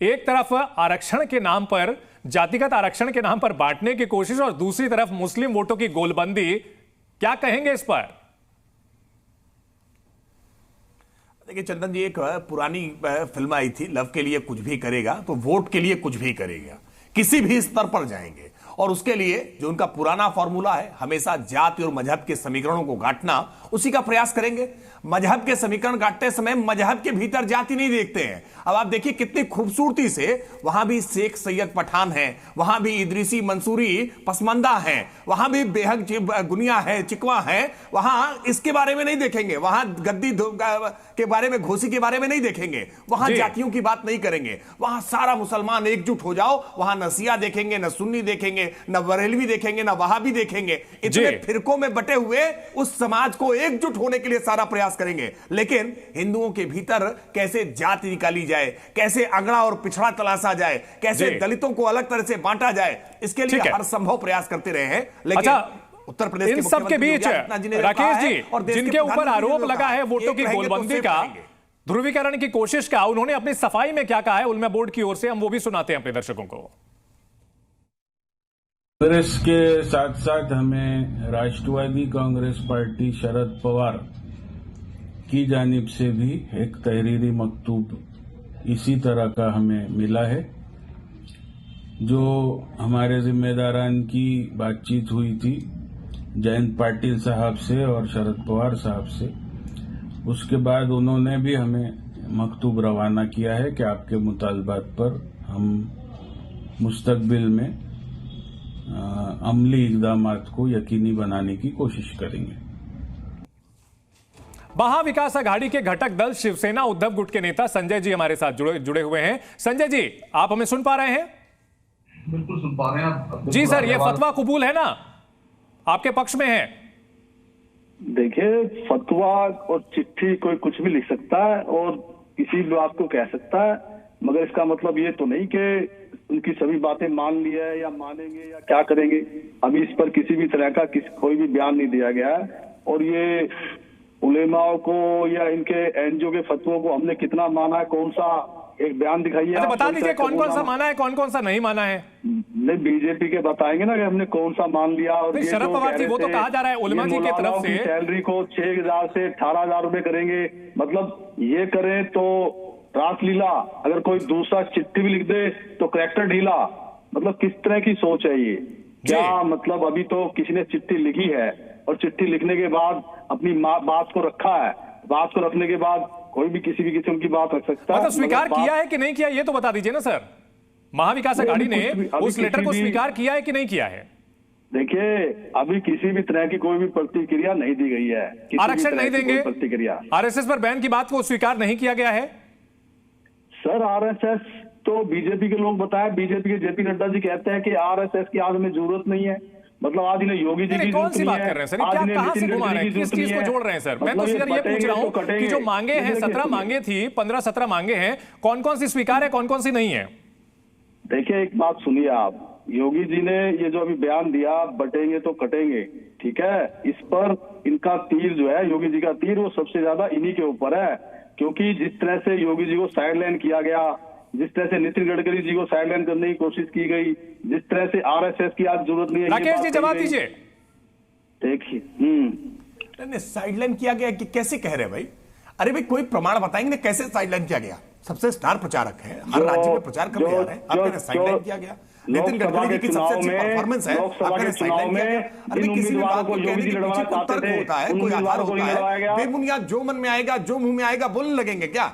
एक तरफ आरक्षण के नाम पर, जातिगत आरक्षण के नाम पर बांटने की कोशिश और दूसरी तरफ मुस्लिम वोटों की गोलबंदी, क्या कहेंगे इस पर? देखिए चंदन जी, एक पुरानी फिल्म आई थी लव के लिए कुछ भी करेगा, तो वोट के लिए कुछ भी करेगा, किसी भी स्तर पर जाएंगे। और उसके लिए जो उनका पुराना फॉर्मूला है, हमेशा जाति और मजहब के समीकरणों को गांठना, उसी का प्रयास करेंगे। मजहब के समीकरण गांटते समय मजहब के भीतर जाति नहीं देखते हैं। अब आप देखिए कितनी खूबसूरती से वहां भी शेख सैयद पठान है, वहां भी इदरीसी मंसूरी पसमंदा है, वहां भी बेहक गुनिया है, चिकवा है, वहां इसके बारे में नहीं देखेंगे, वहां गद्दी के बारे में, घोसी के बारे में नहीं देखेंगे, वहां जातियों की बात नहीं करेंगे। वहां सारा मुसलमान एकजुट हो जाओ, वहां न शिया देखेंगे, न सुन्नी देखेंगे, न बरेलवी देखेंगे, न वहाबी देखेंगे। इतने फिरकों में बटे हुए उस समाज को एकजुट होने के लिए सारा प्रयास करेंगे। लेकिन हिंदुओं के भीतर कैसे जाति निकाली जाए, कैसे अगड़ा और पिछड़ा तलाशा जाए, कैसे दलितों को अलग तरह से बांटा जाए, इसके लिए हर संभव प्रयास करते रहे हैं। लेकिन उत्तर प्रदेश इन सब के बीच राकेश जी, जिनके ऊपर आरोप लगा है वोटों की गोलबंदी का, ध्रुवीकरण की कोशिश का, उन्होंने अपनी सफाई में क्या कहा है उलमा बोर्ड की ओर से, हम वो भी सुनाते हैं अपने दर्शकों को। कांग्रेस के साथ साथ हमें राष्ट्रवादी कांग्रेस पार्टी शरद पवार की जानिब से भी एक तहरीरी मकतूब इसी तरह का हमें मिला है, जो हमारे जिम्मेदारान की बातचीत हुई थी जयंत पाटिल साहब से और शरद पवार साहब से। उसके बाद उन्होंने भी हमें मकतूब रवाना किया है कि आपके मुतालबात पर हम मुस्तकबिल में अमली इक़दामात को यकीनी बनाने की कोशिश करेंगे। महाविकास आघाड़ी के घटक दल शिवसेना उद्धव गुट के नेता संजय जी हमारे साथ जुड़े हुए हैं। संजय जी, आप हमें सुन पा रहे हैं? बिल्कुल सुन पा रहे हैं जी सर, ये फतवा कबूल है ना, आपके पक्ष में है? देखिए, फतवा और चिट्ठी कोई कुछ भी लिख सकता है और किसी भी बात को कह सकता है, मगर इसका मतलब ये तो नहीं कि उनकी सभी बातें मान ली है या मानेंगे या क्या करेंगे। अभी इस पर किसी भी तरह का कोई भी बयान नहीं दिया गया है। और ये उलेमाओं को या इनके एनजीओ के फतवों को हमने कितना माना है, कौन सा एक बयान दिखाइए। अच्छा, बता दीजिए कौन कौन सा माना है, कौन कौन सा नहीं माना है। नहीं, बीजेपी के बताएंगे ना कि हमने कौन सा मान लिया। और शरद पवार जी, वो तो कहा जा रहा है उलमा जी की तरफ से सैलरी को 6,000 से 18,000 रुपए करेंगे। मतलब ये करें तो रासलीला, अगर कोई दूसरा चिट्ठी भी लिख दे तो करेक्टर ढीला। मतलब किस तरह की सोच है ये? क्या मतलब अभी तो किसी ने चिट्ठी लिखी है और चिट्ठी लिखने के बाद अपनी बात को रखा है, बात को रखने के बाद कोई भी किसी भी किस्म की बात रख सकता है। मतलब स्वीकार किया है कि नहीं किया, ये तो बता दीजिए ना सर। महाविकास आघाड़ी ने उस लेटर को स्वीकार किया है कि नहीं किया है? देखिए, अभी किसी भी तरह की कोई भी प्रतिक्रिया नहीं दी गई है। आरक्षण नहीं देंगे, प्रतिक्रिया, आरएसएस पर बैन की बात को स्वीकार नहीं किया गया है। सर, आरएसएस तो बीजेपी के लोग बताए, बीजेपी के जेपी नड्डा जी कहते हैं कि आरएसएस की आज हमें जरूरत नहीं है। मतलब आज इन्हें योगी जी की कौन सी बात कर रहे हैं सर? क्या कहां से घुमा रहे हैं, किस चीज को जोड़ रहे हैं सर? मैं तो सर ये पूछ रहा हूं कि जो मांगे हैं, 17 मांगे थी, 15-17 मांगे हैं, कौन कौन सी स्वीकार है, कौन कौन सी नहीं है? देखिए, एक बात सुनिए आप, योगी जी ने ये जो अभी बयान दिया, बटेंगे तो कटेंगे, ठीक है, इस पर इनका तीर जो है, योगी जी का तीर, वो सबसे ज्यादा इन्हीं के ऊपर है। क्योंकि जिस तरह से योगी जी को साइडलाइन किया गया, जिस तरह से नितिन गडकरी जी को साइडलाइन करने की कोशिश की गई, जिस तरह से आरएसएस की आज जरूरत नहीं है। राकेश जी, जवाब दीजिए। देखिए, साइडलाइन किया गया कि कैसे कह रहे हैं भाई? अरे भाई, कोई प्रमाण बताएंगे ना कैसे साइडलाइन किया गया? सबसे स्टार प्रचारक है, हर राज्य में प्रचार करने जा रहे हैं, आप कहते साइडलाइन किया गया। नितिन गडकरी की सबसे अच्छी परफॉर्मेंस है, आपने साइडलाइन किया गया। अरे किसी भी बात को कहने के पीछे कोई तर्क होता है, कोई आधार होता है। बेबुनियाद जो मन में आएगा, जो मुंह में आएगा बोलने लगेंगे क्या?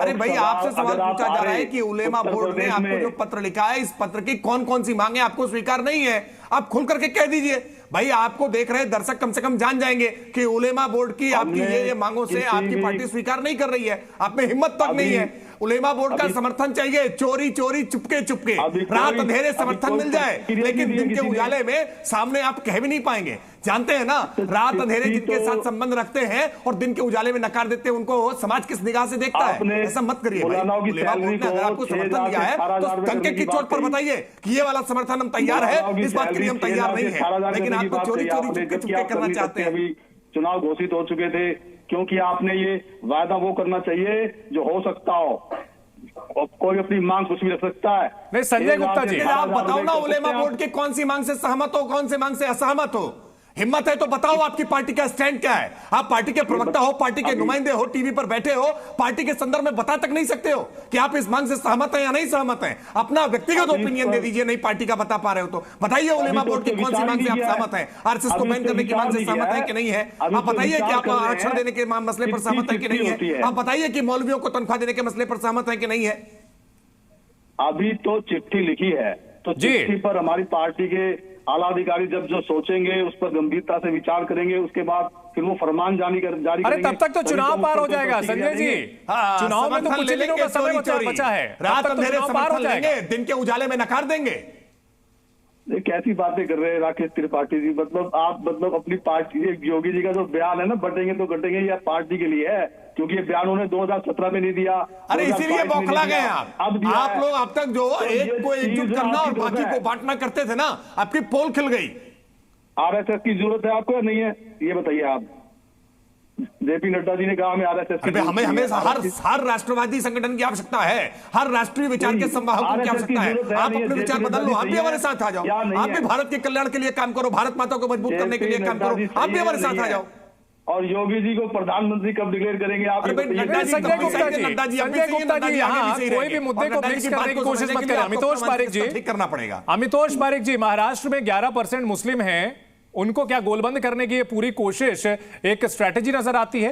अरे भाई, आपसे सवाल पूछा जा रहा है कि उलेमा बोर्ड ने आपको जो पत्र लिखा है, इस पत्र की कौन कौन सी मांगे आपको स्वीकार नहीं है, आप खुल करके कह दीजिए भाई। आपको देख रहे दर्शक कम से कम जान जाएंगे कि उलेमा बोर्ड की आपकी ये मांगों से आपकी पार्टी स्वीकार नहीं कर रही है। आप में हिम्मत तक नहीं है। उलेमा बोर्ड का समर्थन चाहिए, चोरी चोरी चुपके चुपके, रात अंधेरे समर्थन मिल जाए, लेकिन दिन के उजाले में सामने आप कह भी नहीं पाएंगे। जानते हैं ना, रात अंधेरे जिनके साथ संबंध रखते हैं और दिन के उजाले में नकार देते हैं, उनको समाज किस निगाह से देखता है? ऐसा मत करिए भाई। उलेमा बोर्ड ने अगर आपको समर्थन दिया है तो डंके की चोट पर बताइए कि ये वाला समर्थन हम तैयार है, इस बात के लिए हम तैयार नहीं है। लेकिन आप तो चोरी चोरी चुपके चुपके करना चाहते हैं। अभी चुनाव घोषित हो चुके थे, क्योंकि आपने ये वायदा वो करना चाहिए जो हो सकता हो। कोई अपनी मांग कुछ भी रख सकता है। नहीं संजय गुप्ता जी, आप बताओ ना उलेमा बोर्ड की कौन सी मांग से सहमत हो, कौन सी मांग से असहमत हो? हिम्मत है तो बताओ आपकी पार्टी का स्टैंड क्या है। आप पार्टी के प्रवक्ता हो, पार्टी के नुमाइंदे हो, टीवी पर बैठे हो, पार्टी के संदर्भ में बता तक नहीं सकते हो कि आप इस मांग से सहमत हैं या नहीं सहमत हैं। अपना व्यक्तिगत ओपिनियन दे दीजिए, नहीं पार्टी का बता पा रहे हो तो बताइए उलेमा बोर्ड की कौन सी मांग से आप सहमत हैं? आरएसएस को बैन करने की मांग से सहमत है कि नहीं है? आप बताइए कि आप आरक्षण देने के मसले पर सहमत है कि नहीं है? आप बताइए कि मौलवियों को तनख्वाह देने के मसले पर सहमत है कि नहीं है? अभी तो चिट्ठी लिखी है, तो चिट्ठी पर हमारी पार्टी के आला अधिकारी जब जो सोचेंगे उस पर गंभीरता से विचार करेंगे, उसके बाद फिर वो फरमान जारी करेंगे। अरे तब तक तो चुनाव पार हो जाएगा संजय जी। चुनाव में तो कुछ दिनों का समय बचा है, रात अंधेरे समर्थन लेंगे, दिन के उजाले में नकार देंगे। कैसी बातें कर रहे हैं राकेश त्रिपाठी जी? मतलब आप अपनी पार्टी, योगी जी का जो बयान है ना, बटेंगे तो कटेंगे, या पार्टी के लिए है, क्योंकि ये बयान उन्होंने 2017 में नहीं दिया। अरे इसीलिए बौखला गए आप लोग। अब तक जो एक को एकजुट करना और बाकी को बांटना करते थे ना, आपकी पोल खिल गई। आरएसएस की जरूरत है आपको या नहीं है, ये बताइए आप। जेपी नड्डा जी ने कहा हमें आरएसएस की, हमें हर राष्ट्रवादी संगठन की आवश्यकता है, हर राष्ट्रीय विचार के संवाहकों की आवश्यकता है। आप अपने विचार बदल लो, आप भी हमारे साथ आ जाओ। आप भी भारत के कल्याण के लिए काम करो, भारत माता को मजबूत करने के लिए काम करो, आप भी हमारे साथ आ जाओ। और योगी जी को प्रधानमंत्री कब डिक्लेयर करेंगे आप? संजय गुप्ता जी, कोई भी मुद्दे को मिक्स करने की कोशिश मत करें। अमितोष पारिक जी, ठीक करना पड़ेगा। अमितोष पारिक जी, महाराष्ट्र में 11% मुस्लिम हैं, उनको क्या गोलबंद करने की ये पूरी कोशिश एक स्ट्रैटेजी नजर आती है?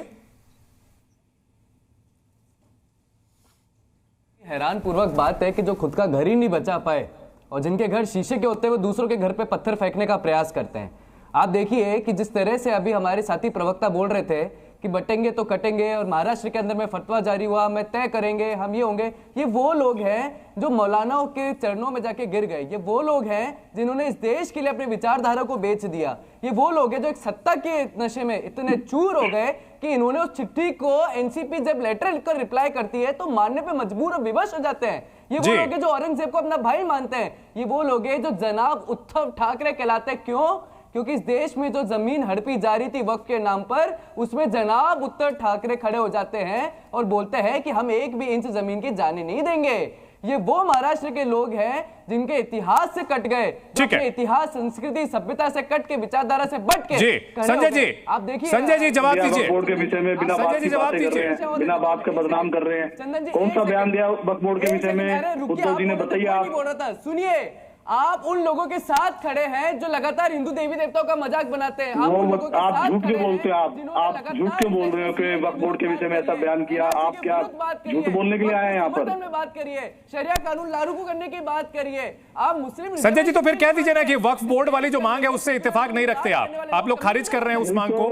हैरान पूर्वक बात है कि जो खुद का घर ही नहीं बचा पाए और जिनके घर शीशे के होते हुए दूसरों के घर पे पत्थर फेंकने का प्रयास करते हैं। आप देखिए कि जिस तरह से अभी हमारे साथी प्रवक्ता बोल रहे थे कि बटेंगे तो कटेंगे और महाराष्ट्र के अंदर में फतवा जारी हुआ, मैं तय करेंगे, हम ये होंगे। ये वो लोग हैं जो मौलानाओं के चरणों में जाके गिर गए। ये वो लोग हैं जिन्होंने इस देश के लिए अपनी विचारधारा को बेच दिया। ये वो लोग हैं जो एक सत्ता के नशे में इतने चूर हो गए कि इन्होंने उस चिट्ठी को, एनसीपी जब लेटर लिखकर रिप्लाई करती है तो मानने पे मजबूर और विवश हो जाते हैं। ये वो लोग हैं जो औरंगजेब को अपना भाई मानते हैं। ये वो लोग हैं जो जनाब उद्धव ठाकरे कहलाते हैं। क्यों? क्योंकि इस देश में जो जमीन हड़पी जा रही थी वक्फ के नाम पर, उसमें जनाब उद्धव ठाकरे खड़े हो जाते हैं और बोलते हैं कि हम एक भी इंच जमीन की जाने नहीं देंगे। ये वो महाराष्ट्र के लोग हैं जिनके इतिहास से कट गए, अपने इतिहास, संस्कृति, सभ्यता से कट के, विचारधारा से बट के। संजय जी, आप देखिए, संजय जी जवाब दीजिए। बोर्ड के विषय में बिना बात की बातें कर रहे हैं, बिना बात का बदनाम कर रहे हैं। कौन सा बयान दिया वक्फ बोर्ड के विषय में उद्धव जी ने? बताइए आप। बोल रहा था, सुनिए, आप उन लोगों के साथ खड़े हैं जो लगातार हिंदू देवी देवताओं का मजाक बनाते हैं। आप झूठ क्यों बोलते हैं? आप झूठ क्यों बोल रहे हो कि वक्फ बोर्ड के विषय में ऐसा बयान किया? आप क्या झूठ बोलने के लिए आए हैं यहाँ पर? में बात करिए, शरिया कानून लागू करने की बात करिए। आप मुस्लिम संजय जी, तो फिर कह दीजिए ना कि वक्फ बोर्ड वाली जो मांग है उससे इत्तेफाक नहीं रखते आप लोग खारिज कर रहे हैं उस मांग को।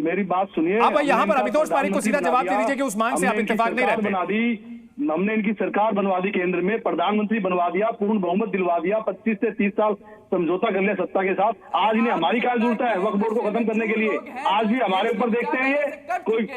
मेरी बात सुनिए, आप यहाँ पर अमितोष पारिक को सीधा जवाब दे दीजिए कि उस मांग से आप इत्तेफाक नहीं रखते। हमने इनकी सरकार बनवा दी, केंद्र में प्रधानमंत्री बनवा दिया, पूर्ण बहुमत दिलवा दिया, 25 से 30 साल समझौता कर लिया सत्ता के साथ। आज इन्हें हमारी क्या जरूरत है वक्फ बोर्ड को खत्म करने के लिए? आज भी हमारे ऊपर देखते हैं ये कोई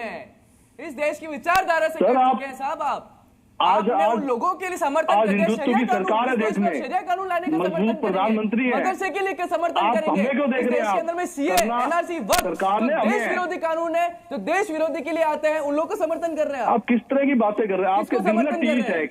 इस देश की विचारधारा से साहब। आप आज उन लोगों के लिए समर्थन, आज हिंदुत्व की सरकार है देश में, शरिया कानून लाने का मजबूत प्रधानमंत्री है, मदरसे के लिए समर्थन करेंगे। क्यों देख रहे हैं के अंदर में सीए, एनआरसी, सरकार ने देश विरोधी कानून है, जो देश विरोधी के लिए आते हैं, उन लोगों को समर्थन कर रहे हैं। आप किस तरह की बातें कर रहे हैं? आपके दिल में टीस है,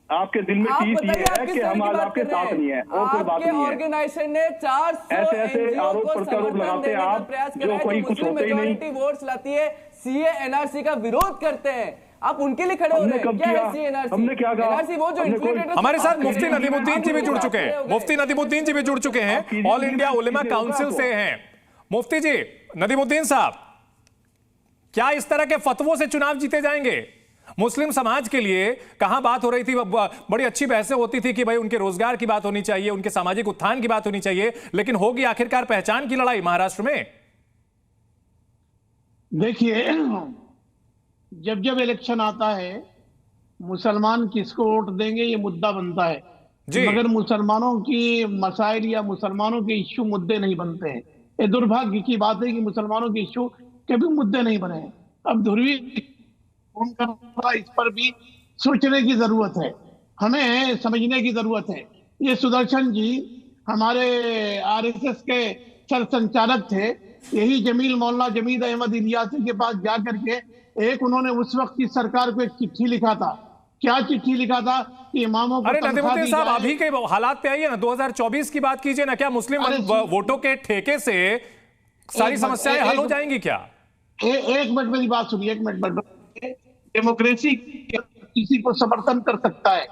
आपके दिल में टीस ये है कि हम आज आपके साथ नहीं है और कोई बात नहीं है। ऑर्गेनाइजेशन ने 400 ऐसे आरोप प्रत्यारोप लगाते हैं आप, जो कोई कुछ होते ही नहीं। वोट्स लाती है, सीए, एनआरसी का विरोध करते हैं, आप उनके लिए खड़े हो रहे हैं। क्या है सीए, एनआरसी? हमने क्या कहा? एनआरसी वो जो हमारे साथ मुफ्ती नदीमुद्दीन जी भी जुड़ चुके हैं। मुफ्ती नदीमुद्दीन जी भी जुड़ चुके हैं, ऑल इंडिया उलेमा काउंसिल से हैं। मुफ्ती जी, नदीमुद्दीन साहब, क्या इस तरह के फतवों से चुनाव जीते जाएंगे? मुस्लिम समाज के लिए कहां बात हो रही थी, बड़ी अच्छी बहसें होती थी कि भाई उनके रोजगार की बात होनी चाहिए, उनके सामाजिक उत्थान की बात होनी चाहिए, लेकिन होगी आखिरकार पहचान की लड़ाई महाराष्ट्र में। देखिए, जब जब इलेक्शन आता है मुसलमान किसको वोट देंगे ये मुद्दा बनता है, मगर मुसलमानों की मसाइल या मुसलमानों के इश्यू मुद्दे नहीं बनते हैं। ये दुर्भाग्य की बात है कि मुसलमानों के इश्यू कभी मुद्दे नहीं बने हैं। अब ध्रुवी इस पर भी सोचने की जरूरत है, हमें समझने की जरूरत है। ये सुदर्शन जी हमारे आरएसएस के सर संचालक थे, यही जमील मौलाना जमील अहमद इलियासी के पास जा करके एक उन्होंने उस वक्त की सरकार को एक चिट्ठी लिखा था क्या चिट्ठी लिखा था कि इमामों को अरे तनख्वाह नदीमुद्दीन दी साहब, जाए? अभी के हालात पे आइए ना, 2024 की बात कीजिए ना। क्या मुस्लिम अरे वोटों के ठेके से सारी समस्याएं हल हो जाएंगी क्या? एक मिनट मेरी बात सुनिए, एक मिनट। डेमोक्रेसी किसी को समर्थन कर सकता है,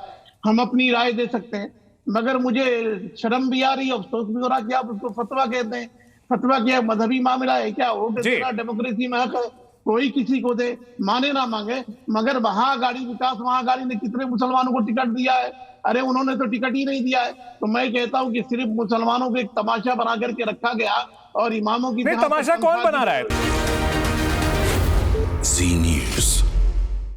हम अपनी राय दे सकते हैं, मगर मुझे शर्म भी आ रही है, अफसोस भी हो रहा कि आप उसको फतवा कहते हैं। फतवा क्या मजहबी मामला है क्या? वो डेमोक्रेसी में हक है, कोई किसी को दे, माने ना मांगे। मगर महाआघाड़ी, विकास महाआघाड़ी ने कितने मुसलमानों को टिकट दिया है? अरे उन्होंने तो टिकट ही नहीं दिया है। तो मैं कहता हूं कि सिर्फ मुसलमानों को एक तमाशा बना करके रखा गया और इमामों की तमाशा कौन बना रहा है?